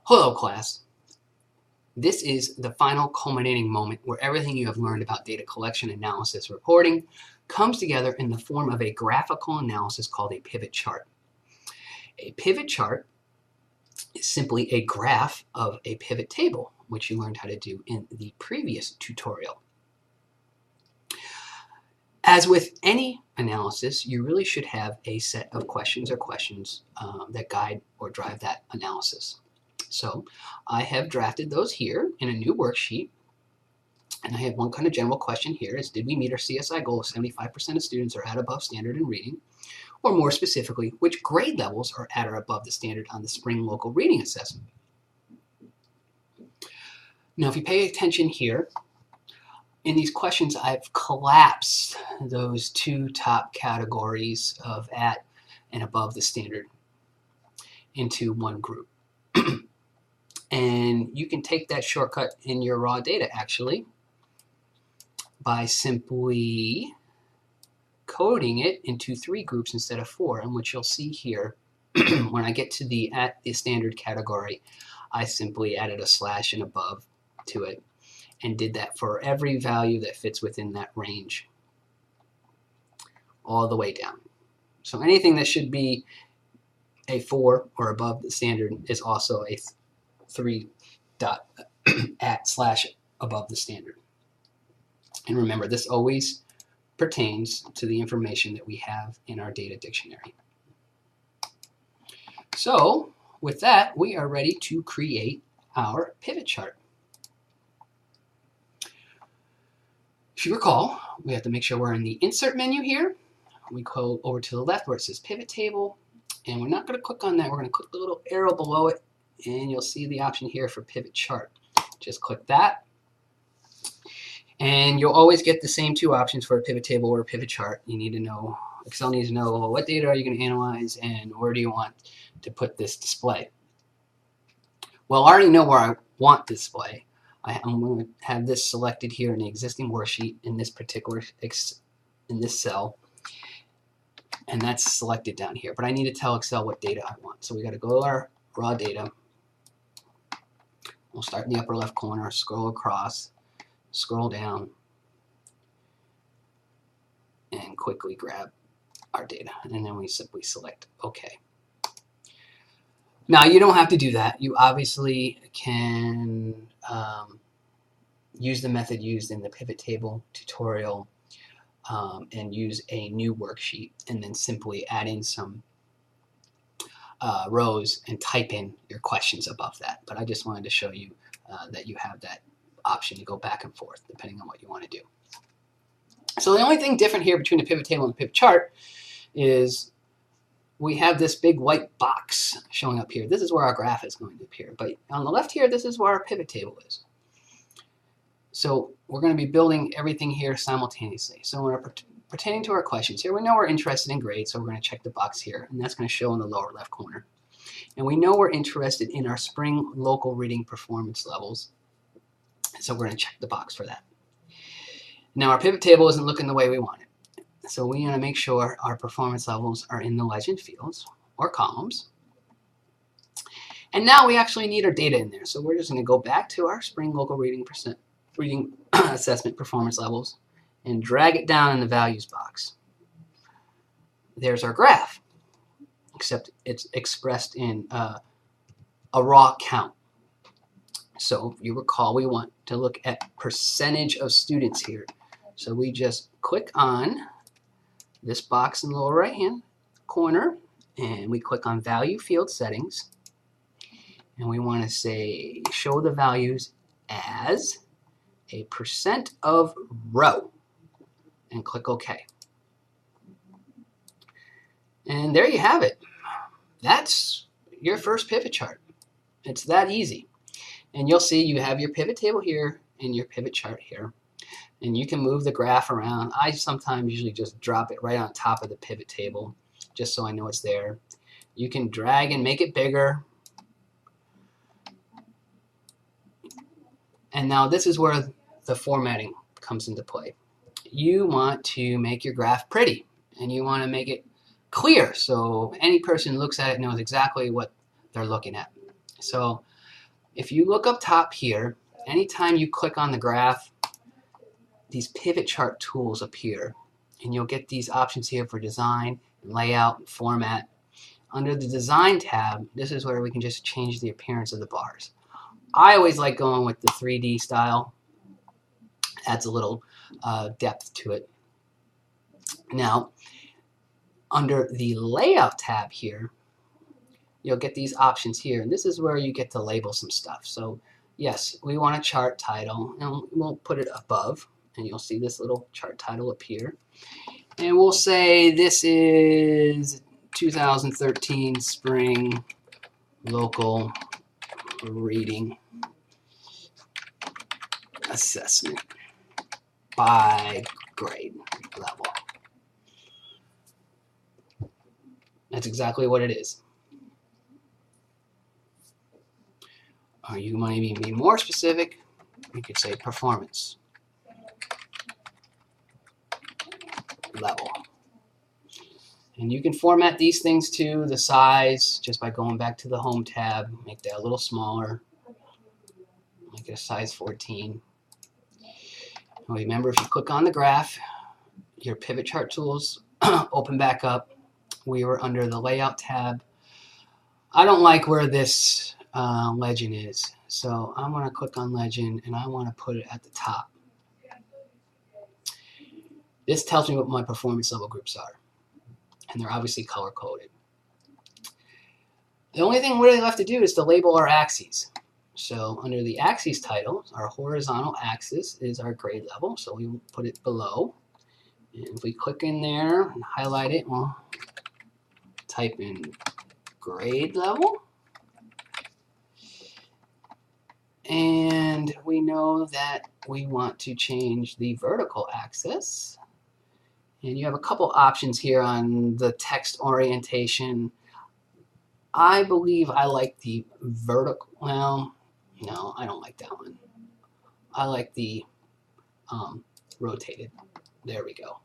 Hello, class. This is the final culminating moment where everything you have learned about data collection, analysis, reporting comes together in the form of a graphical analysis called a pivot chart. A pivot chart is simply a graph of a pivot table, which you learned how to do in the previous tutorial. As with any analysis, you really should have a set of questions that guide or drive that analysis. So I have drafted those here in a new worksheet. And I have one kind of general question here is, did we meet our CSI goal of 75% of students are at above standard in reading? Or more specifically, which grade levels are at or above the standard on the spring local reading assessment? Now, if you pay attention here, in these questions, I've collapsed those two top categories of at and above the standard into one group. And you can take that shortcut in your raw data, actually, by simply coding it into 3 groups instead of 4. And what you'll see here, when I get to the at the standard category, I simply added a slash and above to it and did that for every value that fits within that range all the way down. So anything that should be a 4 or above the standard is also a 3 dot at slash above the standard. And remember, this always pertains to the information that we have in our data dictionary. So with that, we are ready to create our pivot chart. If you recall, we have to make sure we're in the insert menu here. We go over to the left where it says pivot table, and we're not going to click on that. We're going to click the little arrow below it, and you'll see the option here for pivot chart. Just click that. And you'll always get the same 2 options for a pivot table or a pivot chart. You need to know, Excel needs to know what data are you going to analyze and where do you want to put this display. Well, I already know where I want display. I'm going to have this selected here in the existing worksheet in this particular, in this cell. And that's selected down here. But I need to tell Excel what data I want. So we got to go to our raw data. We'll start in the upper left corner, scroll across, scroll down, and quickly grab our data. And then we simply select OK. Now, you don't have to do that. You obviously can use the method used in the pivot table tutorial and use a new worksheet and then simply add in some rows and type in your questions above that. But I just wanted to show you that you have that option to go back and forth depending on what you want to do. So the only thing different here between the pivot table and the pivot chart is we have this big white box showing up here. This is where our graph is going to appear. But on the left here, this is where our pivot table is. So we're going to be building everything here simultaneously. So we're pertaining to our questions here, we know we're interested in grades, so we're going to check the box here, and that's going to show in the lower left corner. And we know we're interested in our spring local reading performance levels, so we're going to check the box for that. Now our pivot table isn't looking the way we want it. So we want to make sure our performance levels are in the legend fields or columns. And now we actually need our data in there. So we're just going to go back to our spring local reading assessment performance levels and drag it down in the values box. There's our graph, except it's expressed in a raw count. So if you recall, we want to look at percentage of students here. So we just click on this box in the lower right hand corner and we click on value field settings, and we want to say show the values as a percent of row and click OK. And there you have it. That's your first pivot chart. It's that easy. And you'll see you have your pivot table here and your pivot chart here. And you can move the graph around. I sometimes usually just drop it right on top of the pivot table just so I know it's there. You can drag and make it bigger. And now this is where the formatting comes into play. You want to make your graph pretty and you want to make it clear so any person who looks at it knows exactly what they're looking at. So If you look up top here, anytime you click on the graph, these pivot chart tools appear, and you'll get these options here for design, layout, and format. Under the design tab, this is where we can just change the appearance of the bars. I always like going with the 3D style. Adds a little depth to it. Now, under the layout tab here, you'll get these options here, and this is where you get to label some stuff. So yes, we want a chart title, and we'll put it above, and you'll see this little chart title appear. And we'll say this is 2013 Spring Local Reading Assessment by grade level. That's exactly what it is. Or you might even be more specific. You could say performance level. And you can format these things to the size just by going back to the Home tab. Make that a little smaller. Make it a size 14. And remember, if you click on the graph, your pivot chart tools open back up. We were under the layout tab. I don't like where this legend is, so I'm going to click on legend and I want to put it at the top. This tells me what my performance level groups are, and they're obviously color coded. The only thing really left to do is to label our axes. So under the axes title, our horizontal axis is our grade level, so we put it below. And if we click in there and highlight it, we'll type in grade level. And we know that we want to change the vertical axis. And you have a couple options here on the text orientation. I believe I like the vertical. Well, no, I don't like that one. I like the rotated. There we go.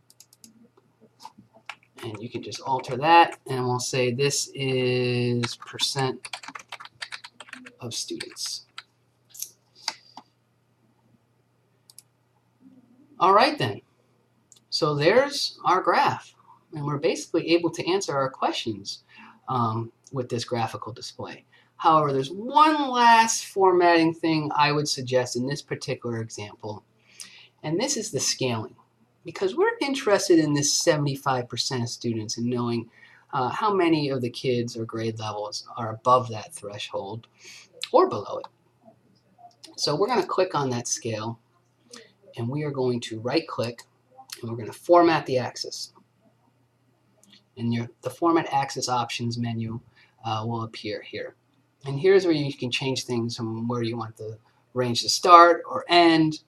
And you can just alter that, and we'll say this is percent of students. All right then. So there's our graph, and we're basically able to answer our questions with this graphical display. However, there's one last formatting thing I would suggest in this particular example, and this is the scaling. Because we're interested in this 75% of students and knowing how many of the kids or grade levels are above that threshold or below it. So we're going to click on that scale, and we are going to right click, and we're going to format the axis. And the format axis options menu will appear here. And here's where you can change things from where you want the range to start or end.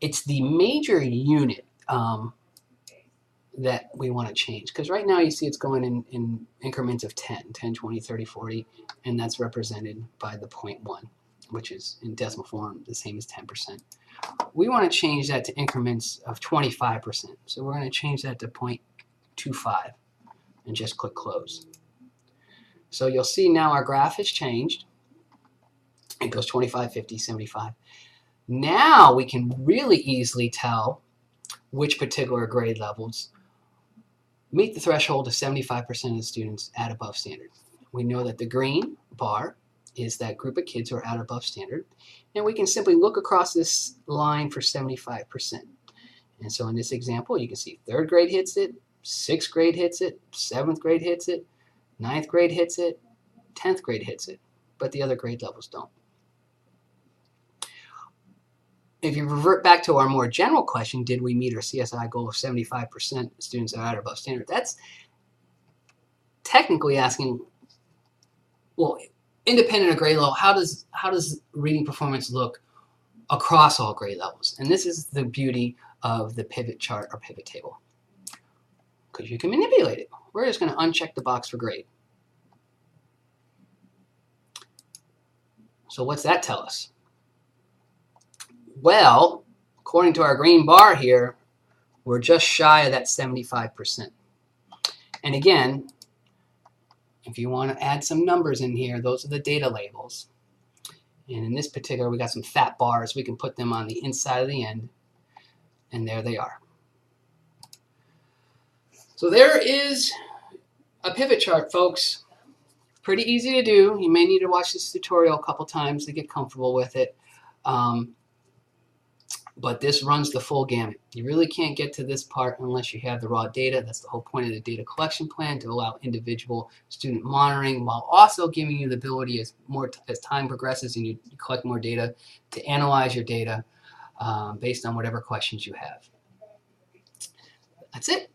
It's the major unit that we want to change, because right now you see it's going in increments of 10, 20, 30, 40, and that's represented by the 0.1, which is in decimal form the same as 10%. We want to change that to increments of 25%, so we're going to change that to 0.25 and just click close. So you'll see now our graph has changed. It goes 25, 50, 75. Now we can really easily tell which particular grade levels meet the threshold of 75% of the students at above standard. We know that the green bar is that group of kids who are at above standard, and we can simply look across this line for 75%. And so in this example, you can see 3rd grade hits it, 6th grade hits it, 7th grade hits it, 9th grade hits it, 10th grade hits it, but the other grade levels don't. If you revert back to our more general question, did we meet our CSI goal of 75% students that are at or above standard? That's technically asking, well, independent of grade level, how does reading performance look across all grade levels? And this is the beauty of the pivot chart or pivot table, because you can manipulate it. We're just going to uncheck the box for grade. So what's that tell us? Well, according to our green bar here, we're just shy of that 75%. And again, If you want to add some numbers in here, those are the data labels. And in this particular, we got some fat bars. We can put them on the inside of the end, and there they are. So there is a pivot chart, folks. Pretty easy to do. You may need to watch this tutorial a couple times to get comfortable with it. But this runs the full gamut. You really can't get to this part unless you have the raw data. That's the whole point of the data collection plan, to allow individual student monitoring while also giving you the ability as time progresses and you collect more data to analyze your data based on whatever questions you have. That's it.